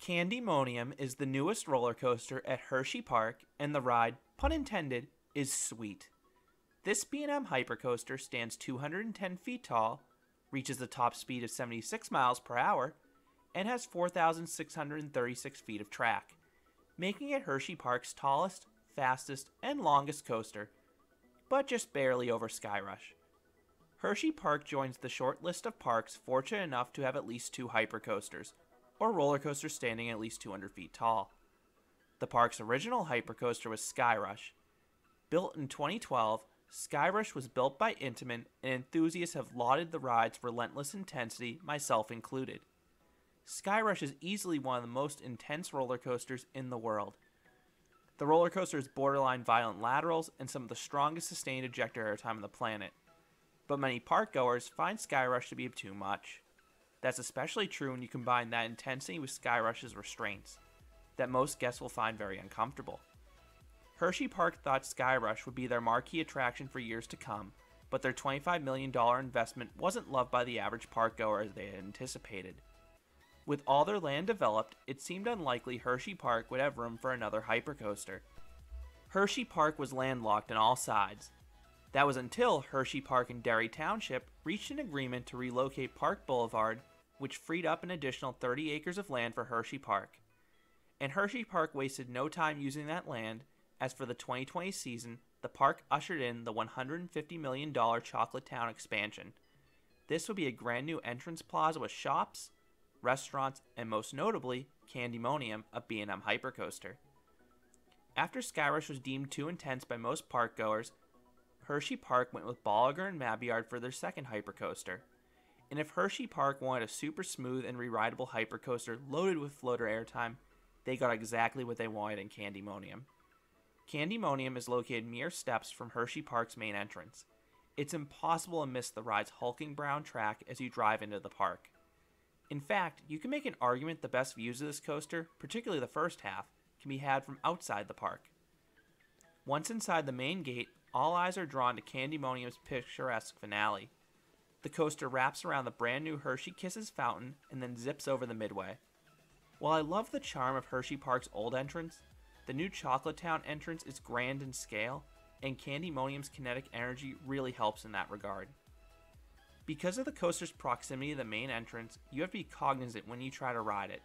Candymonium is the newest roller coaster at Hershey Park, and the ride, pun intended, is sweet. This B&M hypercoaster stands 210 feet tall, reaches a top speed of 76 miles per hour, and has 4,636 feet of track, making it Hershey Park's tallest, fastest, and longest coaster, but just barely over Skyrush. Hershey Park joins the short list of parks fortunate enough to have at least two hypercoasters, or roller coasters standing at least 200 feet tall. The park's original hypercoaster was Skyrush. Built in 2012, Skyrush was built by Intamin, and enthusiasts have lauded the ride's relentless intensity, myself included. Skyrush is easily one of the most intense roller coasters in the world. The roller coaster has borderline violent laterals and some of the strongest sustained ejector airtime on the planet. But many park goers find Skyrush to be too much. That's especially true when you combine that intensity with Skyrush's restraints, that most guests will find very uncomfortable. Hershey Park thought Skyrush would be their marquee attraction for years to come, but their $25 million investment wasn't loved by the average park goer as they had anticipated. With all their land developed, it seemed unlikely Hershey Park would have room for another hypercoaster. Hershey Park was landlocked on all sides. That was until Hershey Park and Derry Township reached an agreement to relocate Park Boulevard, which freed up an additional 30 acres of land for Hershey Park. And Hershey Park wasted no time using that land, as for the 2020 season, the park ushered in the $150 million Chocolate Town expansion. This would be a brand new entrance plaza with shops, restaurants, and most notably, Candymonium, a B&M hypercoaster. After Skyrush was deemed too intense by most park goers, Hershey Park went with Bolliger and Mabillard for their second hypercoaster. And if Hershey Park wanted a super smooth and re-rideable hypercoaster loaded with floater airtime, they got exactly what they wanted in Candymonium. Candymonium is located mere steps from Hershey Park's main entrance. It's impossible to miss the ride's hulking brown track as you drive into the park. In fact, you can make an argument the best views of this coaster, particularly the first half, can be had from outside the park. Once inside the main gate, all eyes are drawn to Candymonium's picturesque finale. The coaster wraps around the brand new Hershey Kisses fountain and then zips over the midway. While I love the charm of Hershey Park's old entrance, the new Chocolate Town entrance is grand in scale, and Candymonium's kinetic energy really helps in that regard. Because of the coaster's proximity to the main entrance, you have to be cognizant when you try to ride it.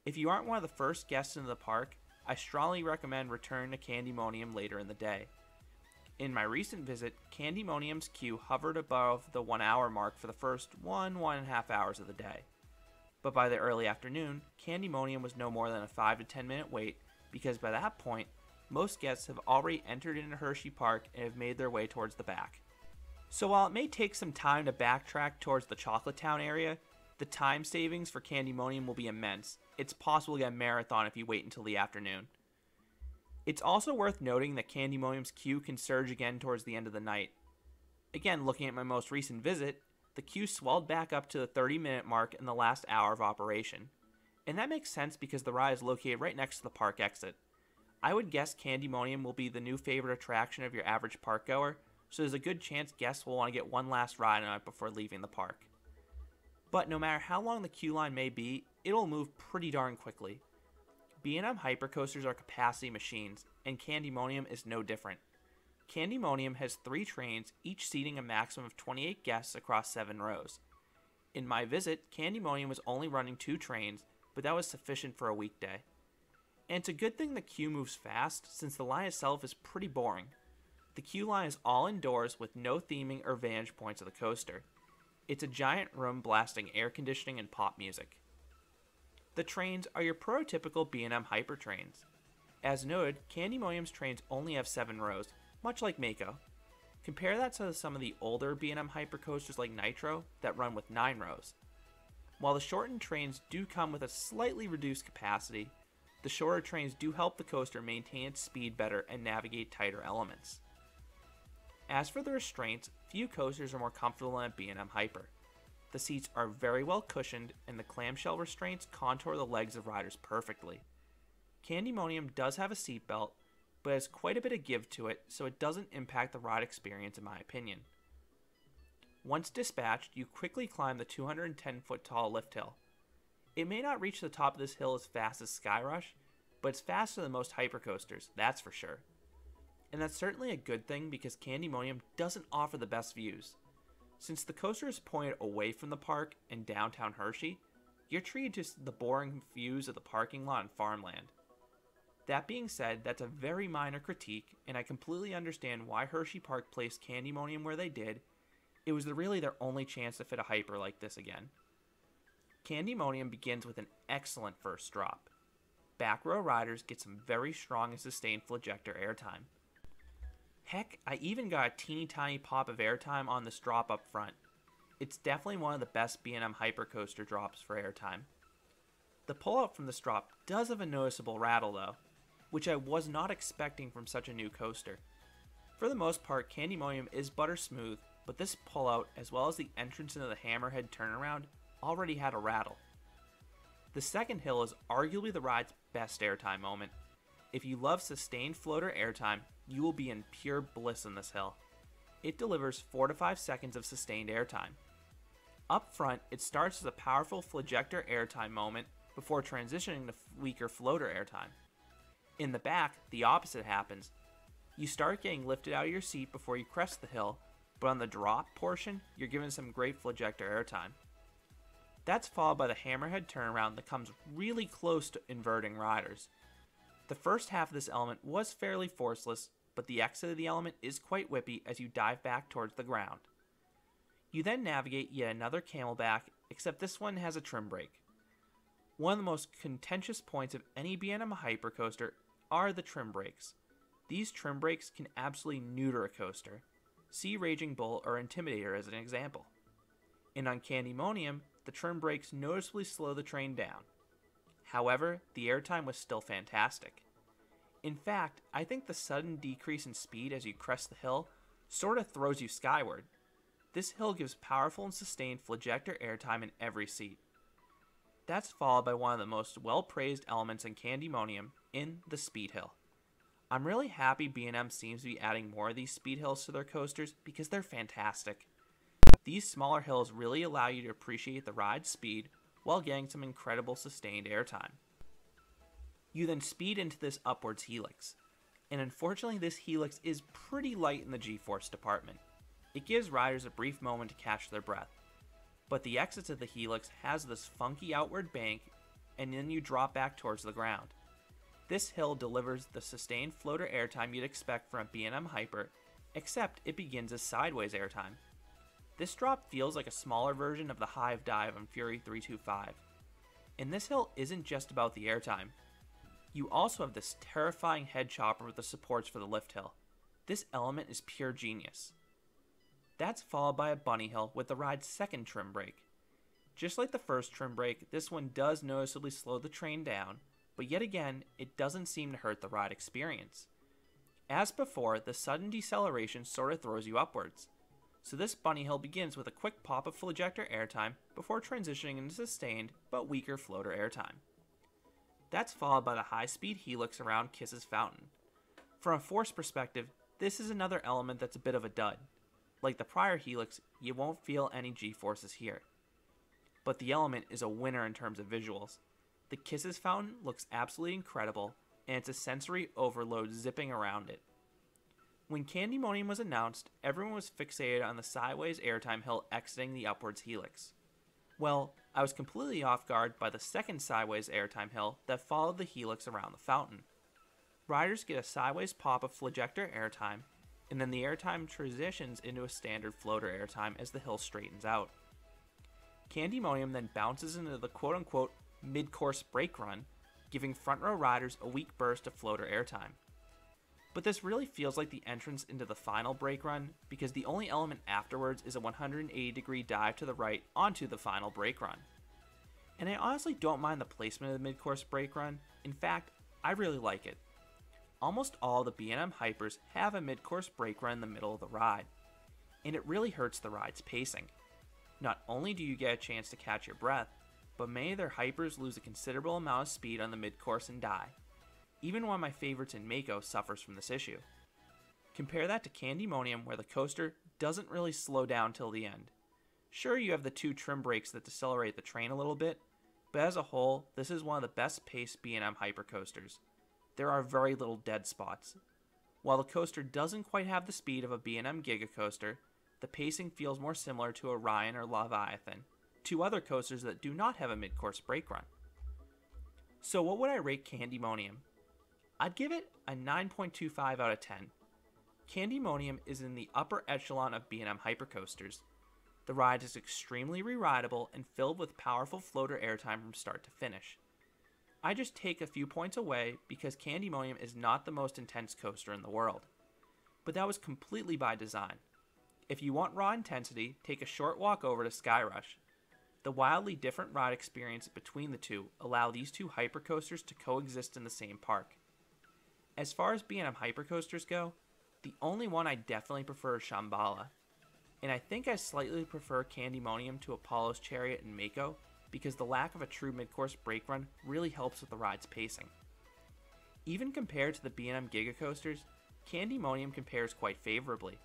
If you aren't one of the first guests into the park, I strongly recommend returning to Candymonium later in the day. In my recent visit, Candymonium's queue hovered above the 1 hour mark for the first 1.5 hours of the day. But by the early afternoon, Candymonium was no more than a 5 to 10 minute wait, because by that point, most guests have already entered into Hershey Park and have made their way towards the back. So while it may take some time to backtrack towards the Chocolate Town area, the time savings for Candymonium will be immense. It's possible to get a marathon if you wait until the afternoon. It's also worth noting that Candymonium's queue can surge again towards the end of the night. Again, looking at my most recent visit, the queue swelled back up to the 30-minute mark in the last hour of operation. And that makes sense because the ride is located right next to the park exit. I would guess Candymonium will be the new favorite attraction of your average park goer, so there's a good chance guests will want to get one last ride on it before leaving the park. But no matter how long the queue line may be, it'll move pretty darn quickly. B&M hypercoasters are capacity machines, and Candymonium is no different. Candymonium has 3 trains, each seating a maximum of 28 guests across 7 rows. In my visit, Candymonium was only running 2 trains, but that was sufficient for a weekday. And it's a good thing the queue moves fast, since the line itself is pretty boring. The queue line is all indoors with no theming or vantage points of the coaster. It's a giant room blasting air conditioning and pop music. The trains are your prototypical B&M hyper trains. As noted, Candymonium's trains only have 7 rows, much like Mako. Compare that to some of the older B&M hypercoasters like Nitro that run with 9 rows. While the shortened trains do come with a slightly reduced capacity, the shorter trains do help the coaster maintain its speed better and navigate tighter elements. As for the restraints, few coasters are more comfortable than a B&M Hyper. The seats are very well cushioned, and the clamshell restraints contour the legs of riders perfectly. Candymonium does have a seatbelt, but has quite a bit of give to it, so it doesn't impact the ride experience in my opinion. Once dispatched, you quickly climb the 210-foot tall lift hill. It may not reach the top of this hill as fast as Skyrush, but it's faster than most hypercoasters, that's for sure. And that's certainly a good thing because Candymonium doesn't offer the best views. Since the coaster is pointed away from the park and downtown Hershey, you're treated to the boring views of the parking lot and farmland. That being said, that's a very minor critique, and I completely understand why Hershey Park placed Candymonium where they did. It was really their only chance to fit a hyper like this again. Candymonium begins with an excellent first drop. Back row riders get some very strong and sustained Flagector airtime. Heck, I even got a teeny tiny pop of airtime on this drop up front. It's definitely one of the best B&M hypercoaster drops for airtime. The pullout from this drop does have a noticeable rattle though, which I was not expecting from such a new coaster. For the most part, Candymonium is butter smooth, but this pullout, as well as the entrance into the Hammerhead turnaround, already had a rattle. The second hill is arguably the ride's best airtime moment. If you love sustained floater airtime, you will be in pure bliss in this hill. It delivers 4 to 5 seconds of sustained airtime. Up front, it starts as a powerful Flagector airtime moment before transitioning to weaker floater airtime. In the back, the opposite happens. You start getting lifted out of your seat before you crest the hill, but on the drop portion, you're given some great Flagector airtime. That's followed by the Hammerhead turnaround that comes really close to inverting riders. The first half of this element was fairly forceless, but the exit of the element is quite whippy as you dive back towards the ground. You then navigate yet another camelback, except this one has a trim brake. One of the most contentious points of any B&M hypercoaster are the trim brakes. These trim brakes can absolutely neuter a coaster. See Raging Bull or Intimidator as an example. And on Candymonium, the trim brakes noticeably slow the train down. However, the airtime was still fantastic. In fact, I think the sudden decrease in speed as you crest the hill sort of throws you skyward. This hill gives powerful and sustained Flagector airtime in every seat. That's followed by one of the most well-praised elements in Candymonium in the speed hill. I'm really happy B&M seems to be adding more of these speed hills to their coasters because they're fantastic. These smaller hills really allow you to appreciate the ride's speed while getting some incredible sustained airtime. You then speed into this upwards helix, and unfortunately this helix is pretty light in the G-force department. It gives riders a brief moment to catch their breath, but the exits of the helix has this funky outward bank, and then you drop back towards the ground. This hill delivers the sustained floater airtime you'd expect from a B&M Hyper, except it begins as sideways airtime. This drop feels like a smaller version of the Hive Dive on Fury 325. And this hill isn't just about the airtime. You also have this terrifying head chopper with the supports for the lift hill. This element is pure genius. That's followed by a bunny hill with the ride's second trim brake. Just like the first trim brake, this one does noticeably slow the train down, but yet again, it doesn't seem to hurt the ride experience. As before, the sudden deceleration sort of throws you upwards. So this bunny hill begins with a quick pop of Flagector airtime before transitioning into sustained but weaker floater airtime. That's followed by the high-speed helix around Kiss's Fountain. From a force perspective, this is another element that's a bit of a dud. Like the prior helix, you won't feel any G-forces here. But the element is a winner in terms of visuals. The Kiss's Fountain looks absolutely incredible, and it's a sensory overload zipping around it. When Candymonium was announced, everyone was fixated on the sideways airtime hill exiting the upwards helix. Well, I was completely off guard by the second sideways airtime hill that followed the helix around the fountain. Riders get a sideways pop of Flagector airtime, and then the airtime transitions into a standard floater airtime as the hill straightens out. Candymonium then bounces into the quote-unquote mid-course brake run, giving front row riders a weak burst of floater airtime. But this really feels like the entrance into the final brake run because the only element afterwards is a 180-degree dive to the right onto the final brake run. And I honestly don't mind the placement of the mid-course brake run. In fact, I really like it. Almost all the B&M Hypers have a mid-course brake run in the middle of the ride, and it really hurts the ride's pacing. Not only do you get a chance to catch your breath, but many of their Hypers lose a considerable amount of speed on the mid-course and die. Even one of my favorites in Mako suffers from this issue. Compare that to Candymonium, where the coaster doesn't really slow down till the end. Sure, you have the two trim brakes that decelerate the train a little bit, but as a whole, this is one of the best paced B&M hypercoasters. There are very little dead spots. While the coaster doesn't quite have the speed of a B&M Giga Coaster, the pacing feels more similar to Orion or Leviathan, two other coasters that do not have a mid-course brake run. So what would I rate Candymonium? I'd give it a 9.25 out of 10. Candymonium is in the upper echelon of B&M hypercoasters. The ride is extremely re-rideable and filled with powerful floater airtime from start to finish. I just take a few points away because Candymonium is not the most intense coaster in the world. But that was completely by design. If you want raw intensity, take a short walk over to Skyrush. The wildly different ride experience between the two allow these two hypercoasters to coexist in the same park. As far as B&M hypercoasters go, the only one I definitely prefer is Shambhala. And I think I slightly prefer Candymonium to Apollo's Chariot and Mako because the lack of a true mid-course brake run really helps with the ride's pacing. Even compared to the B&M Giga Coasters, Candymonium compares quite favorably.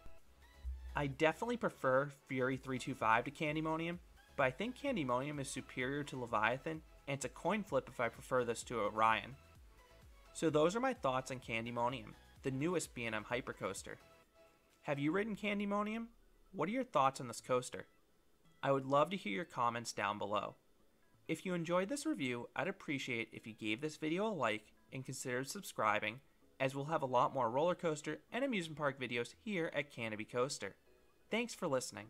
I definitely prefer Fury 325 to Candymonium, but I think Candymonium is superior to Leviathan, and it's a coin flip if I prefer this to Orion. So those are my thoughts on Candymonium, the newest B&M hypercoaster. Have you ridden Candymonium? What are your thoughts on this coaster? I would love to hear your comments down below. If you enjoyed this review, I'd appreciate if you gave this video a like and considered subscribing, as we'll have a lot more roller coaster and amusement park videos here at Canopy Coaster. Thanks for listening.